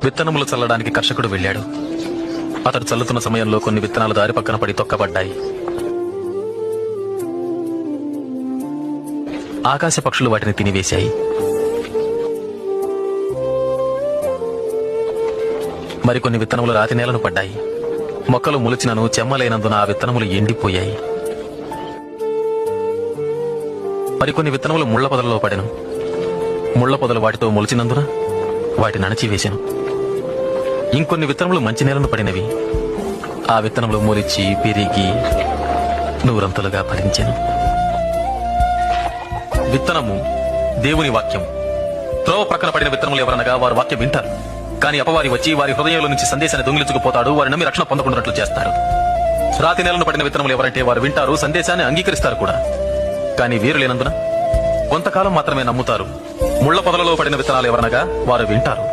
విత్తనములు చల్లడానికి కర్షకుడు వెళ్ళాడు. అతడు చల్లుతున్న సమయంలో కొన్ని విత్తనాలు దారి పక్కన పడి తొక్కబడ్డాయి. ఆకాశ పక్షులు వాటిని తినివేశాయి. మరికొన్ని విత్తనములు రాతి నేలను పడ్డాయి. మొక్కలు మొలిచినను చెమ్మలేనందున ఆ విత్తనములు ఎండిపోయాయి. మరికొన్ని విత్తనములు ముళ్ల పొదలలో పడెను. ముళ్ల పొదలు వాటితో మొలిచినందున వాటిని అణచివేశాను. ఇంకొన్ని విత్తనములు మంచి నేలను పడినవి. ఆ విత్తనములు మొలిచి పెరిగి నూరంతలుగా ఫలించెను. విత్తనము దేవుని వాక్యం. త్రోవ ప్రక్కన పడిన విత్తనములు ఎవరనగా వారు వాక్యం వింటారు, కానీ అపవాది వచ్చి వారి హృదయంలో నుంచి సందేశాన్ని దొంగిలించుకుపోతాడు. వారి నమ్మి రక్షణ పొందకుండాట్లు చేస్తారు. రాతి నేలను పడిన విత్తనములు ఎవరంటే వారు వింటారు, సందేశాన్ని అంగీకరిస్తారు కూడా, కానీ వీరు లేనందున కొంతకాలం మాత్రమే నమ్ముతారు. ముళ్ల పొదలలో పడిన విత్తనాలు ఎవరనగా వారు వింటారు,